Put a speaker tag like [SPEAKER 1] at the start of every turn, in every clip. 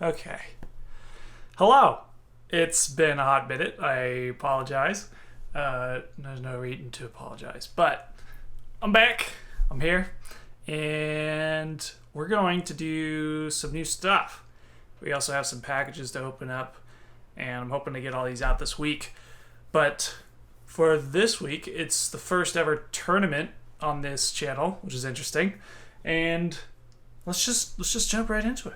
[SPEAKER 1] Okay. Hello. It's been a hot minute. I apologize. There's no reason to apologize. But I'm back. I'm here. And we're going to do some new stuff. We also have some packages to open up. And I'm hoping to get all these out this week. But for this week, it's the first ever tournament on this channel, which is interesting. And let's just jump right into it.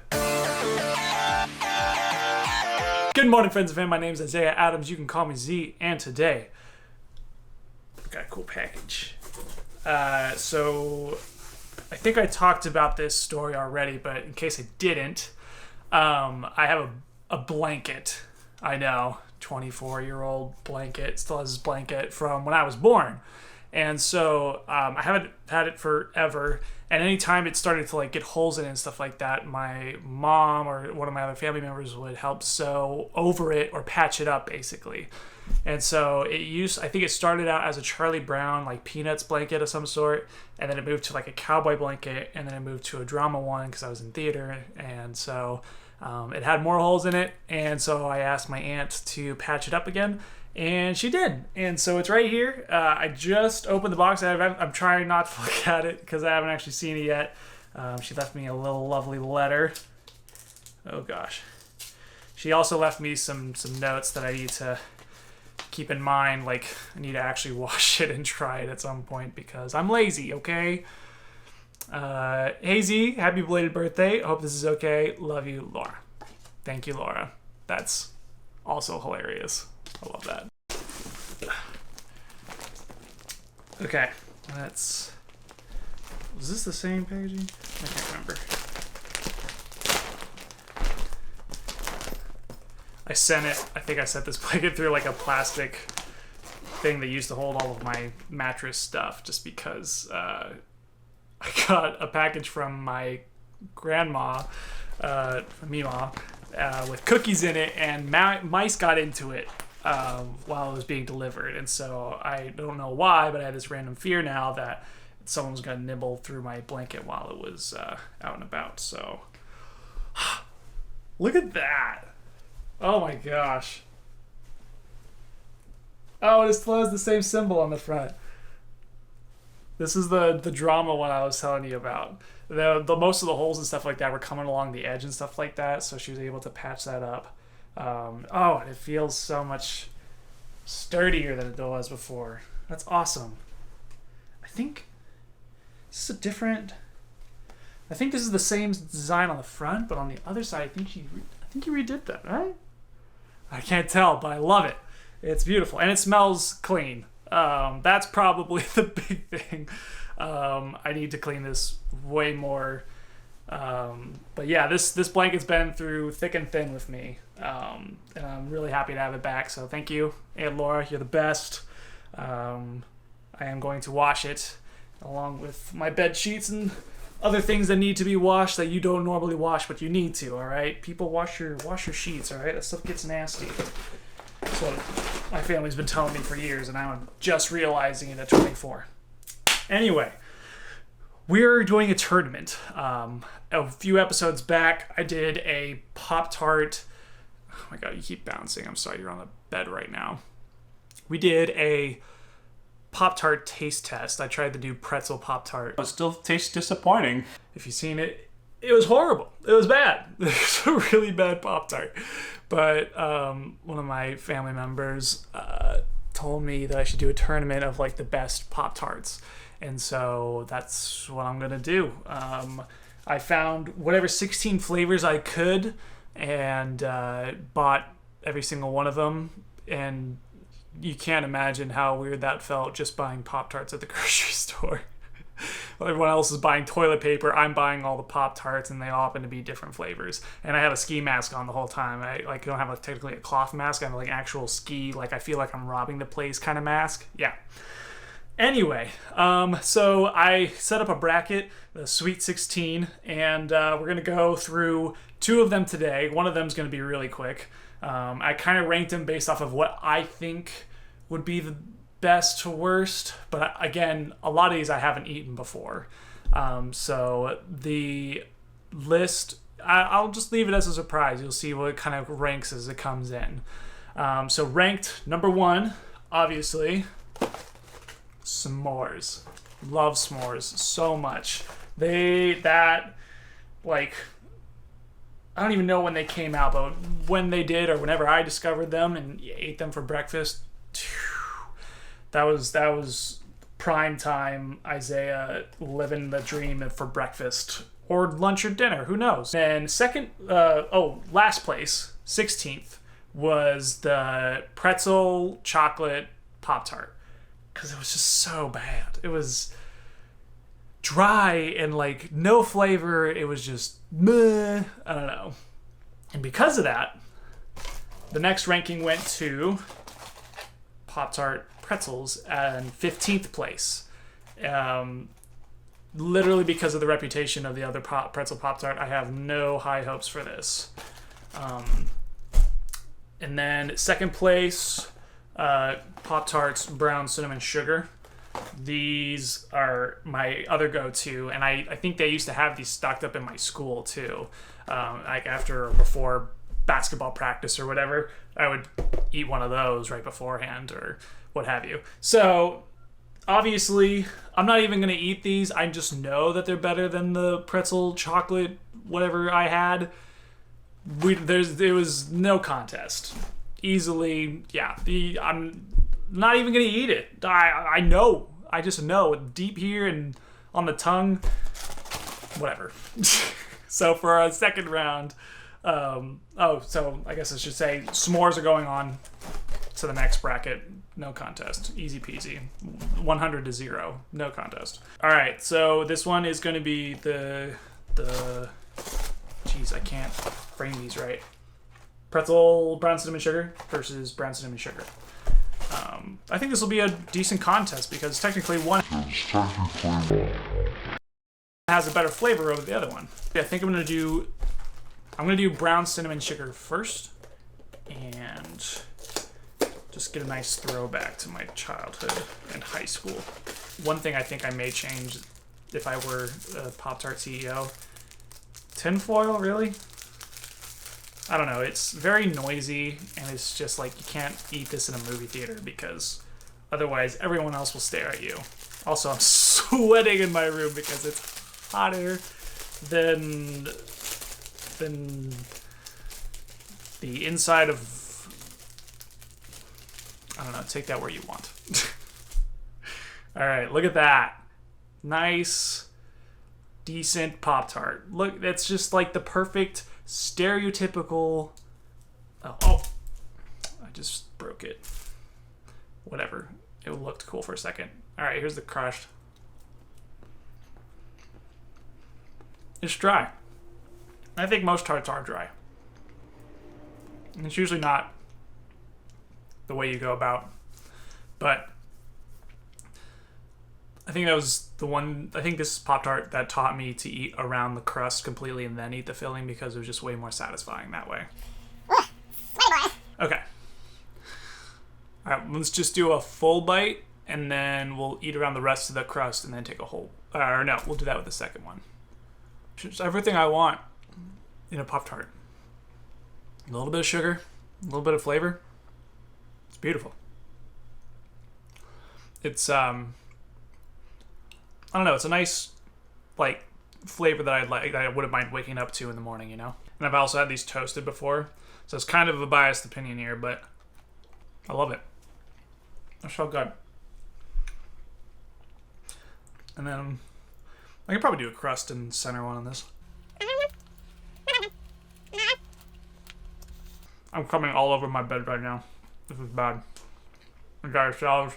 [SPEAKER 1] Good morning, friends and fans. My name is Isaiah Adams. You can call me Z. And today, we got a cool package. So I think I talked about this story already, but in case I didn't, I have a blanket. I know, 24-year-old blanket. Still has this blanket from when I was born. And so I haven't had it forever. And anytime it started to get holes in it and stuff like that, my mom or one of my other family members would help sew over it or patch it up, basically. And so I think it started out as a Charlie Brown Peanuts blanket of some sort, and then it moved to a cowboy blanket, and then it moved to a drama one because I was in theater. And so it had more holes in it, and so I asked my aunt to patch it up again. And she did. And so it's right here. I just opened the box. I'm trying not to look at it because I haven't actually seen it yet. She left me a little lovely letter. Oh gosh. She also left me some notes that I need to keep in mind. I need to actually wash it and try it at some point because I'm lazy, okay? Hey Z, happy belated birthday. Hope this is okay. Love you, Laura. Thank you, Laura. That's also hilarious. I love that. Okay, was this the same packaging? I can't remember. I think I sent this blanket through a plastic thing that used to hold all of my mattress stuff just because I got a package from my grandma, Mima, with cookies in it, and mice got into it while it was being delivered. And so I don't know why, but I had this random fear now that someone was going to nibble through my blanket while it was out and about. So look at that. Oh my gosh. Oh, it still has the same symbol on the front. This is the drama one I was telling you about. The most of the holes and stuff like that were coming along the edge and stuff like that, so she was able to patch that up. And it feels so much sturdier than it was before. That's awesome. I think this is I think this is the same design on the front, but on the other side, I think you redid that, right? I can't tell, but I love it. It's beautiful, and it smells clean. That's probably the big thing. I need to clean this way more. But yeah, this blanket's been through thick and thin with me. And I'm really happy to have it back. So thank you, Aunt Laura. You're the best. I am going to wash it along with my bed sheets and other things that need to be washed that you don't normally wash, but you need to. All right, people, wash your sheets. All right, that stuff gets nasty. So my family's been telling me for years, and I'm just realizing it at 24. Anyway, we're doing a tournament. A few episodes back, I did a Poptart. Oh my god, you keep bouncing. I'm sorry, you're on the bed right now. We did a Poptart taste test. I tried the new pretzel Poptart.
[SPEAKER 2] It still tastes disappointing.
[SPEAKER 1] If you've seen it, it was horrible. It was bad. It was a really bad Pop-Tart. But one of my family members told me that I should do a tournament of the best Pop-Tarts. And so that's what I'm going to do. I found whatever 16 flavors I could and bought every single one of them. And you can't imagine how weird that felt just buying Pop-Tarts at the grocery store. While everyone else is buying toilet paper, I'm buying all the Pop-Tarts, and they all happen to be different flavors. And I have a ski mask on the whole time. I don't have technically a cloth mask. I have an actual ski, I feel like I'm robbing the place kind of mask. Yeah. Anyway, so I set up a bracket, the Sweet 16, and we're going to go through two of them today. One of them is going to be really quick. I kind of ranked them based off of what I think would be the best to worst, but again, a lot of these I haven't eaten before. So the list I'll just leave it as a surprise. You'll see what it kind of ranks as it comes in. So ranked number 1, obviously, s'mores. Love s'mores so much. I don't even know when they came out, but when they did, or whenever I discovered them and ate them for breakfast, that was prime time Isaiah living the dream for breakfast or lunch or dinner, who knows. And second, last place, 16th, was the pretzel chocolate Pop-Tart, because it was just so bad. It was dry and like no flavor. It was just meh. I don't know. And because of that, the next ranking went to Pop-Tart pretzels and 15th place. Literally because of the reputation of the other pretzel Pop-Tart, I have no high hopes for this. And then second place, Pop-Tarts brown cinnamon sugar. These are my other go-to, and I think they used to have these stocked up in my school too. Like after or before basketball practice or whatever, I would eat one of those right beforehand or what have you. So obviously, I'm not even going to eat these. I just know that they're better than the pretzel chocolate whatever I had. There was no contest. Easily, yeah. I'm not even going to eat it. I know. I just know. Deep here and on the tongue. Whatever. So for our second round, so I guess I should say s'mores are going on to the next bracket. No contest. Easy peasy. 100 to 0. No contest. All right. So this one is going to be the Jeez, I can't frame these right. Pretzel brown cinnamon sugar versus brown cinnamon sugar. I think this will be a decent contest because technically one has a better flavor over the other one. Yeah, I think I'm gonna do brown cinnamon sugar first, and just get a nice throwback to my childhood and high school. One thing I think I may change if I were a Pop-Tart CEO. Tinfoil, really? I don't know. It's very noisy, and it's just like you can't eat this in a movie theater because otherwise everyone else will stare at you. Also, I'm sweating in my room because it's hotter than the inside of... I don't know. Take that where you want. All right, look at that. Nice, decent Pop-Tart. Look, that's just like the perfect stereotypical... Oh, I just broke it. Whatever. It looked cool for a second. All right, here's the crushed. It's dry. I think most tarts are dry. And it's usually not the way you go about. But I think that was the one... I think this is Pop-Tart that taught me to eat around the crust completely and then eat the filling because it was just way more satisfying that way. Okay. All right, let's just do a full bite and then we'll eat around the rest of the crust and then take a whole... Or no, we'll do that with the second one. Just everything I want in a Pop-Tart. A little bit of sugar, a little bit of flavor. It's beautiful. It's, I don't know, it's a nice, like, flavor that I wouldn't mind waking up to in the morning, you know? And I've also had these toasted before, so it's kind of a biased opinion here, but I love it. It's so good. And then I can probably do a crust and center one on this. I'm coming all over my bed right now. This is bad. We got ourselves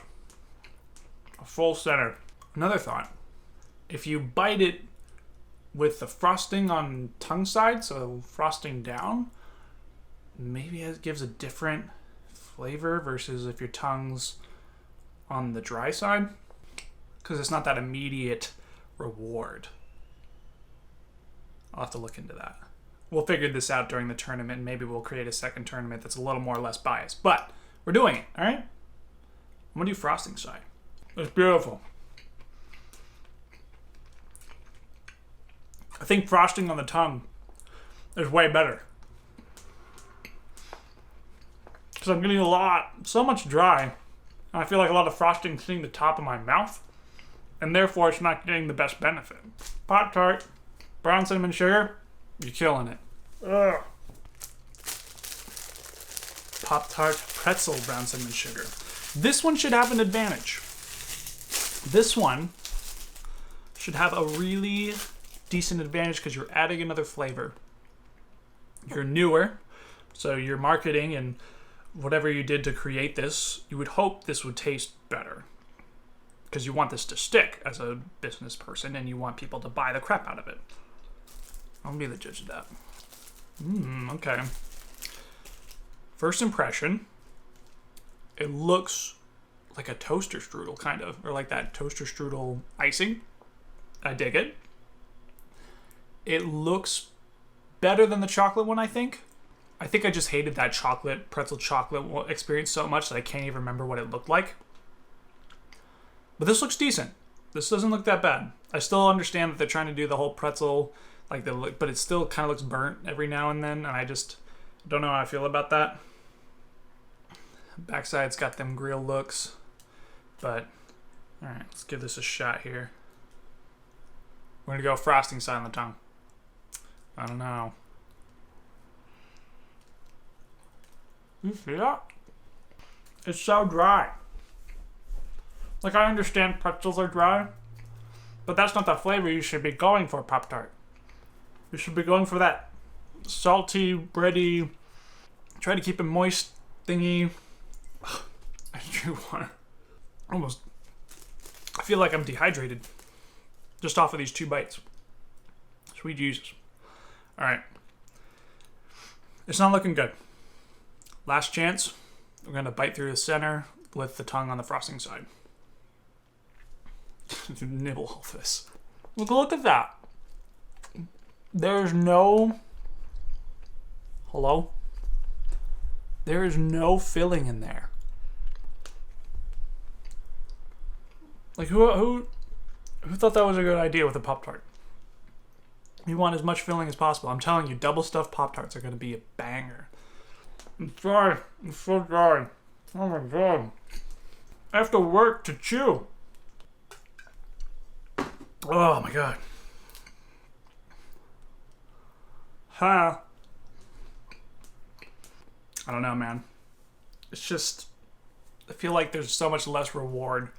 [SPEAKER 1] a full center. Another thought. If you bite it with the frosting on tongue side, so frosting down, maybe it gives a different flavor versus if your tongue's on the dry side. Because it's not that immediate reward. I'll have to look into that. We'll figure this out during the tournament. Maybe we'll create a second tournament that's a little more or less biased. But we're doing it, all right? I'm going to do frosting side. It's beautiful. I think frosting on the tongue is way better. Because I'm getting so much dry. And I feel like a lot of frosting hitting the top of my mouth. And therefore, it's not getting the best benefit. Pop-Tart, brown cinnamon sugar, you're killing it. Ugh. Pop-Tart pretzel brown cinnamon sugar. This one should have an advantage. This one should have a really decent advantage because you're adding another flavor. You're newer, so your marketing and whatever you did to create this, you would hope this would taste better. Because you want this to stick as a business person and you want people to buy the crap out of it. I'll be the judge of that. Okay. First impression, it looks like a toaster strudel, kind of. Or like that toaster strudel icing. I dig it. It looks better than the chocolate one, I think. I think I just hated that pretzel chocolate experience so much that I can't even remember what it looked like. But this looks decent. This doesn't look that bad. I still understand that they're trying to do the whole pretzel, but it still kind of looks burnt every now and then, and I just don't know how I feel about that. Backside's got them grill looks, but all right, let's give this a shot here. We're gonna go frosting side on the tongue. I don't know. You see that? It's so dry. Like, I understand pretzels are dry, but that's not the flavor you should be going for, Pop-Tart. You should be going for that salty, bready, try to keep it moist thingy. I drew water. Almost. I feel like I'm dehydrated just off of these 2 bites. Sweet Jesus. Alright. It's not looking good. Last chance. We're going to bite through the center with the tongue on the frosting side. Nibble all this. Look at that. There's no... Hello? There is no filling in there. Like, who thought that was a good idea with a Pop-Tart? You want as much filling as possible. I'm telling you, double stuffed Pop-Tarts are going to be a banger. I'm dry. I'm so dry. Oh my god. I have to work to chew. Oh my god. Huh. I don't know, man. It's just... I feel like there's so much less reward.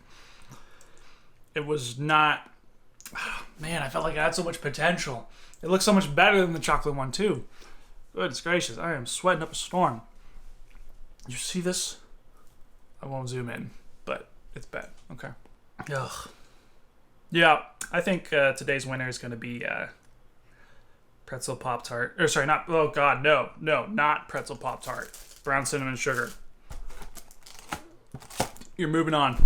[SPEAKER 1] It was not... Man, I felt like it had so much potential. It looks so much better than the chocolate one, too. Goodness gracious, I am sweating up a storm. You see this? I won't zoom in, but it's bad. Okay. Ugh. Yeah, I think today's winner is going to be pretzel Pop-Tart. Or sorry, not... Oh, God, no. No, not pretzel Pop-Tart. Brown cinnamon sugar. You're moving on.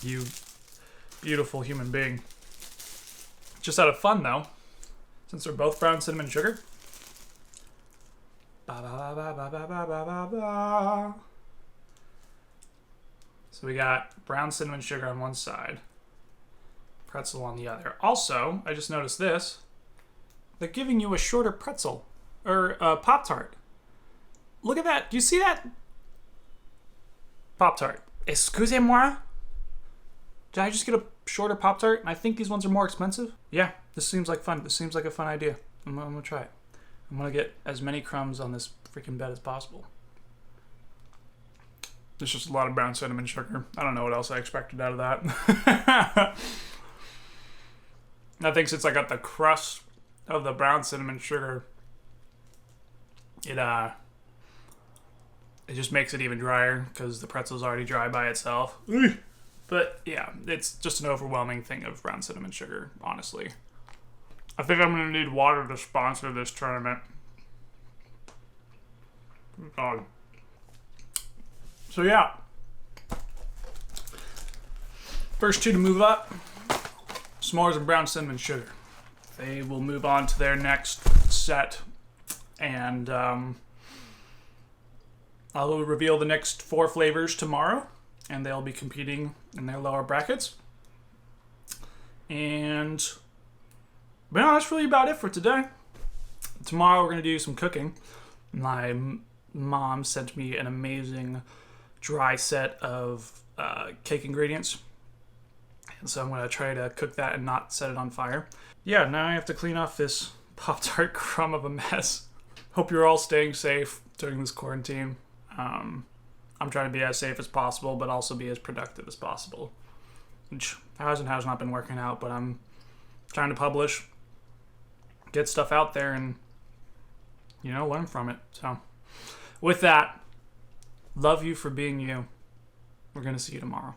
[SPEAKER 1] You beautiful human being. Just out of fun, though, since they're both brown cinnamon sugar. Ba, ba, ba, ba, ba, ba, ba, ba, ba. So we got brown cinnamon sugar on one side, pretzel on the other. Also, I just noticed this. They're giving you a shorter pretzel, or Pop-Tart. Look at that. Do you see that? Pop-Tart. Excusez-moi? Did I just get a shorter Pop-Tart? And I think these ones are more expensive. Yeah, this seems like fun. This seems like a fun idea. I'm gonna try it. I'm gonna get as many crumbs on this freaking bed as possible. There's just a lot of brown cinnamon sugar. I don't know what else I expected out of that. I think since I got the crust of the brown cinnamon sugar, it just makes it even drier because the pretzel's already dry by itself. But yeah, it's just an overwhelming thing of brown cinnamon sugar, honestly. I think I'm going to need water to sponsor this tournament. God. So yeah. First two to move up, s'mores and brown cinnamon sugar. They will move on to their next set, and I'll reveal the next 4 flavors tomorrow, and they'll be competing in their lower brackets. And, well, that's really about it for today. tomorrow we're going to do some cooking. My mom sent me an amazing dry set of cake ingredients. And so I'm going to try to cook that and not set it on fire. Yeah, now I have to clean off this Pop-Tart crumb of a mess. Hope you're all staying safe during this quarantine. I'm trying to be as safe as possible, but also be as productive as possible. Which has not been working out, but I'm trying to publish, get stuff out there, and, learn from it. So, with that, love you for being you. We're going to see you tomorrow.